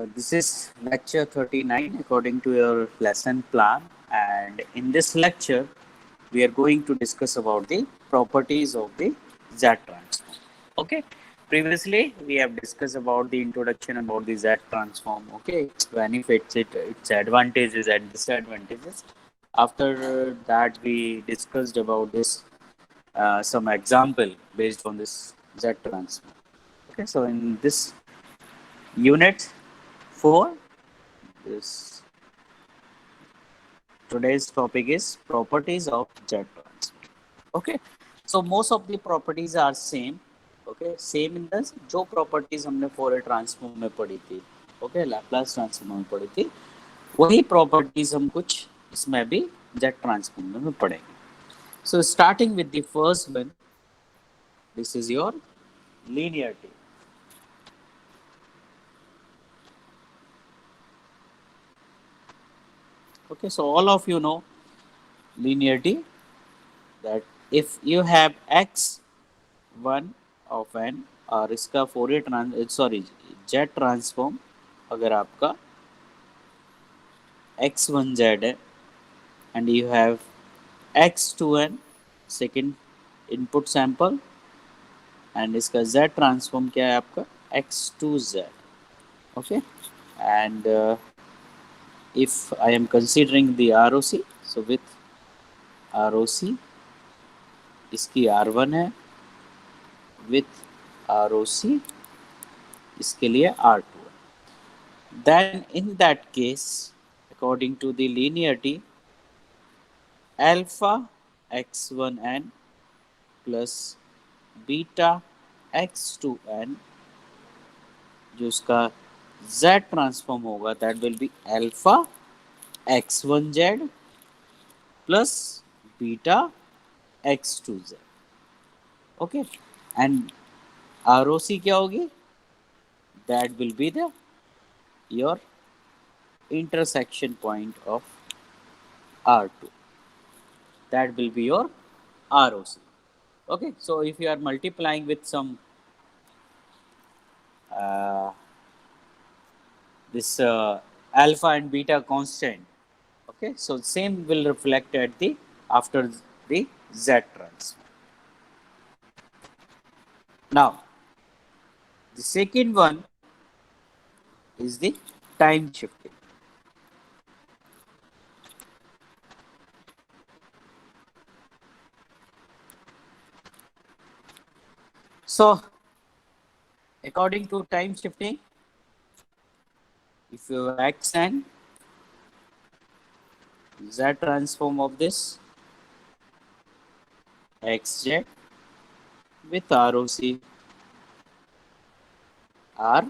This is lecture 39 according to your lesson plan, and in this lecture we are going to discuss about the properties of the Z transform. Okay, previously we have discussed about the introduction about the Z transform, okay, its benefits, its advantages and disadvantages. After that we discussed about this some example based on this Z transform. Okay, so in this unit 4, this today's topic is properties of Z transform. Okay, so most of the properties are same. Okay, same in the जो properties हमने Fourier transform में पढ़ी थी, okay, Laplace transform में पढ़ी थी, वही properties हम कुछ इसमें भी Z ट्रांसफॉर्म में पढ़ेंगे. So starting with the first one, this is your linearity. Okay, so all of you know linearity, that if you have x1 of n और इसका फोरियर सॉरी जेड ट्रांसफॉर्म अगर आपका x1z है and you have x2n second input sample and इसका z transform क्या है आपका x2z. Okay, and if I am considering the ROC, so with ROC इसकी R1 है, with ROC इसके लिए R2 है. Then in that case, according to the linearity, alpha x1n plus beta x2n जो उसका Z ट्रांसफॉर्म होगा that will be alpha x1z plus beta x2z. Okay, and ROC क्या होगी? That will be the your intersection point of R2. That will be your ROC. Okay, so if you are multiplying with some this alpha and beta constant, okay, so same will reflect at the after the Z transform. Now the second one is the time shifting. So according to time shifting, if you have xn, Z transform of this xz with ROC R,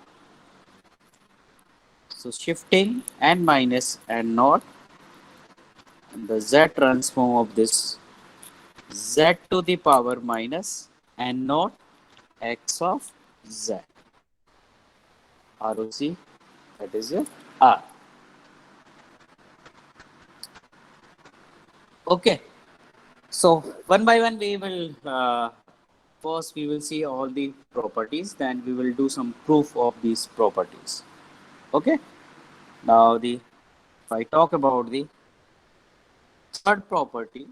so shifting and minus and not, and the Z transform of this Z to the power minus and not x of Z, ROC, that is a R. Okay, so one by one we will first we will see all the properties, then we will do some proof of these properties. Okay, now if I talk about the third property,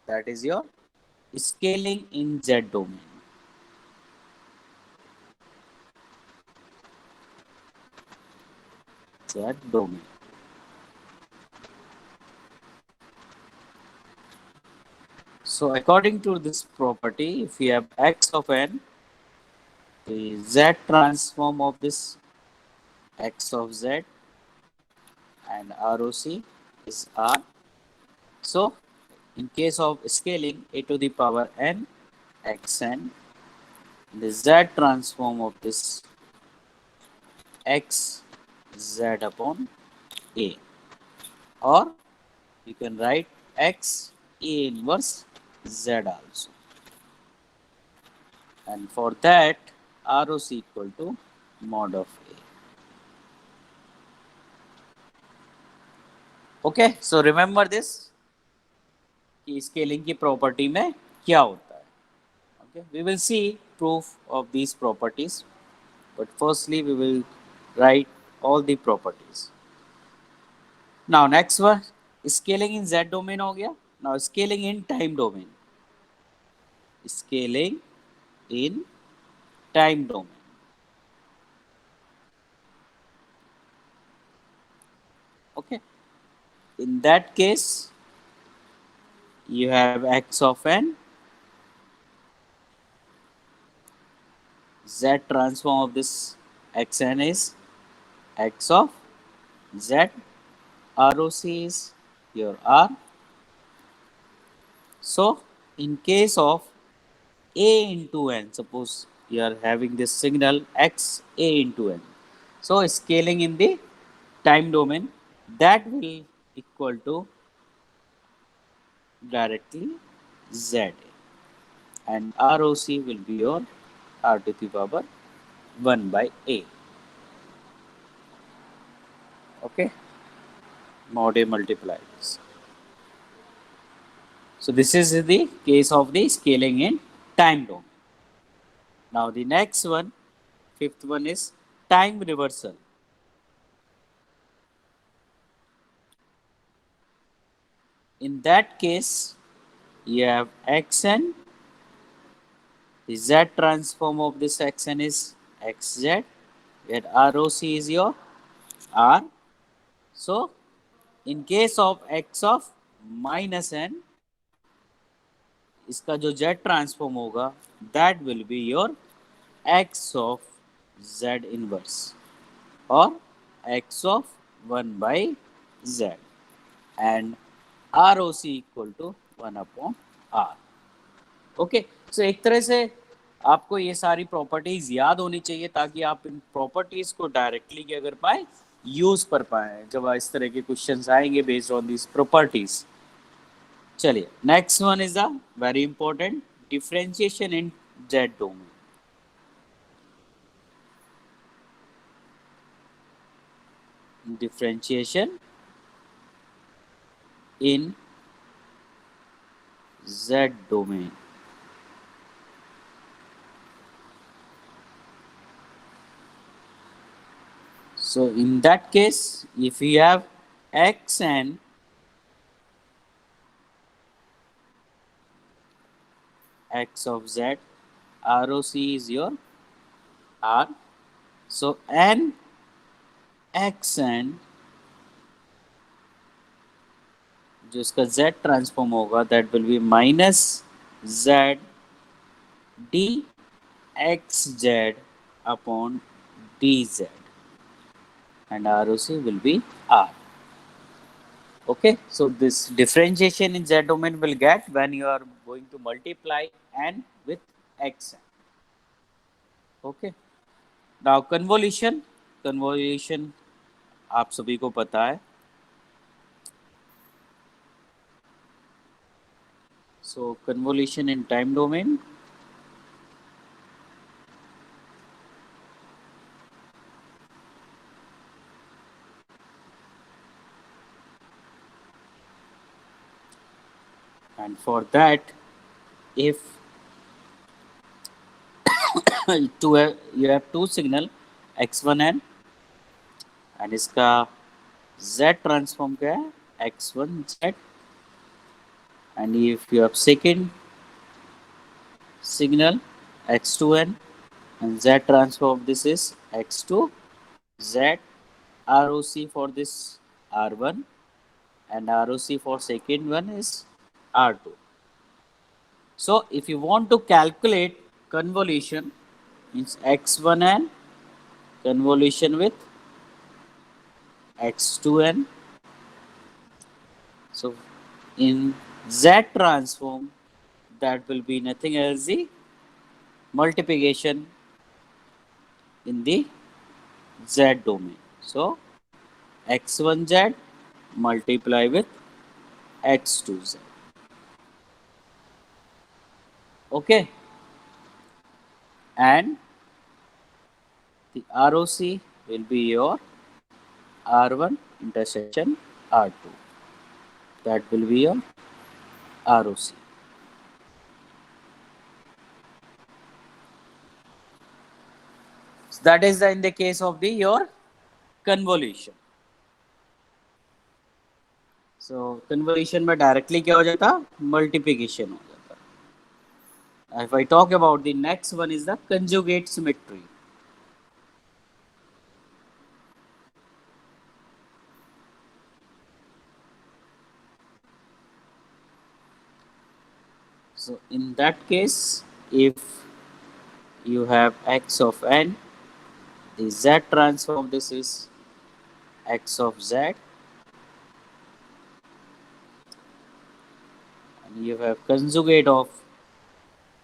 that is your scaling in Z domain. Z domain. So according to this property, if we have x of n, the Z transform of this x of Z and ROC is R. So in case of scaling a to the power n xn, the Z transform of this x Z upon A, or you can write x A inverse Z also, and for that ROC equal to mod of A. Okay, so remember this कि scaling की property में क्या होता है. Okay, we will see proof of these properties, but firstly we will write all the properties. Now next one, scaling in Z domain हो गया. Now scaling in time domain. Scaling in time domain. Okay. In that case, you have x of n, Z transform of this xn is x of z, ROC is your R. So in case of a into n, suppose you are having this signal x a into n. So scaling in the time domain, that will equal to directly z, and ROC will be your R to the power 1 by a. Okay, mod a multipliers. So this is the case of the scaling in time domain. Now the next one, fifth one is time reversal. In that case, you have xn, the z transform of this xn is xz, where ROC is your R. So in case of x of minus n, इसका जो z transform होगा, that will be your x of z inverse or x of 1 by z, and ROC equal to 1 upon R. Okay, सो एक तरह से आपको ये सारी properties याद होनी चाहिए ताकि आप इन प्रॉपर्टीज को डायरेक्टली क्या कर पाए, यूज कर पाए जब इस तरह के क्वेश्चंस आएंगे बेस्ड ऑन दिस प्रॉपर्टीज. चलिए next one is the very important differentiation in Z domain. Differentiation in Z domain. So in that case, if you have x and x of z, ROC is your R. So n x and जो इसका z transform होगा that will be minus z d xz upon dz, and ROC will be R. Okay, so this differentiation in Z domain will get when you are going to multiply n with x. Okay, now convolution. Convolution आप सभी को पता है. So convolution in time domain. And for that, if you have two signal x1n and इसका z transform क्या है x1z, and if you have second signal x2n and z transform of this is x2 z, ROC for this R1 and ROC for second one is R2. So if you want to calculate convolution, means x1n convolution with x2n, so in Z transform that will be nothing else the multiplication in the Z domain. So x1z multiply with x2z. Okay, and the ROC will be your R1 intersection R2. That will be your ROC. So that is in the case of the your convolution. So convolution में directly क्या हो जाता, multiplication हो जाता. If I talk about the next one is the conjugate symmetry. So in that case, if you have x of n, the z transform of this is x of z, and you have conjugate of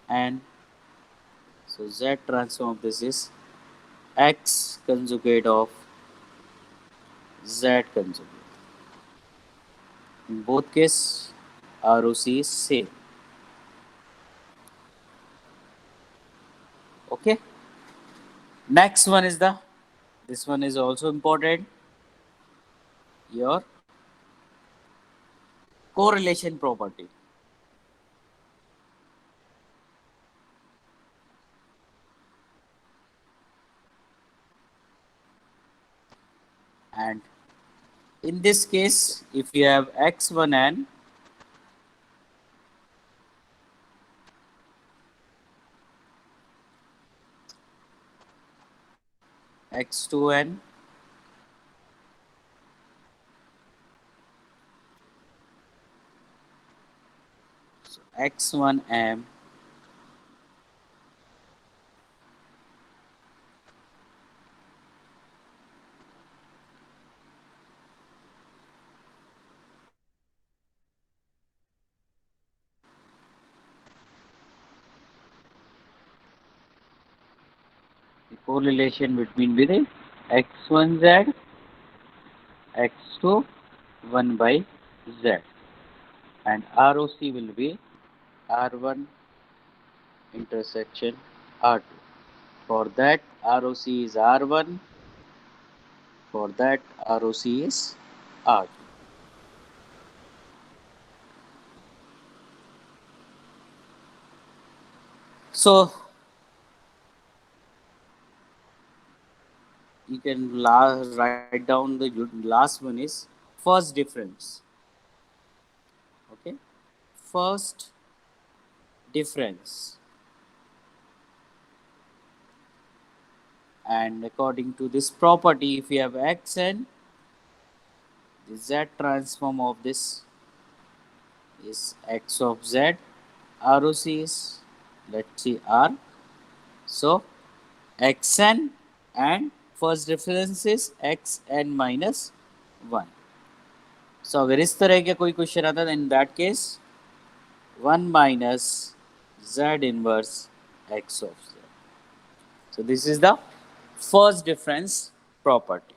n, so z transform of this is x conjugate of z conjugate. In both case, ROC is same. Okay. Next one is the, this one is also important, your correlation property. And in this case, if you have x1n, x2n, so x1m, the correlation between with the x1z, x2, 1 by z, and ROC will be R1 intersection R2. For that ROC is R1, for that ROC is R2. So you can write down the last one is first difference. Okay, first difference, and according to this property, if you have xn, the z transform of this is x of z, ROC is, let's see, R. So xn and first difference is xn minus 1. So अगर इस तरह का कोई question आता है, in that case 1 minus z inverse x of z. So this is the first difference property.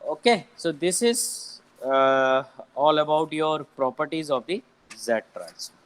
Okay, so this is all about your properties of the Z transform.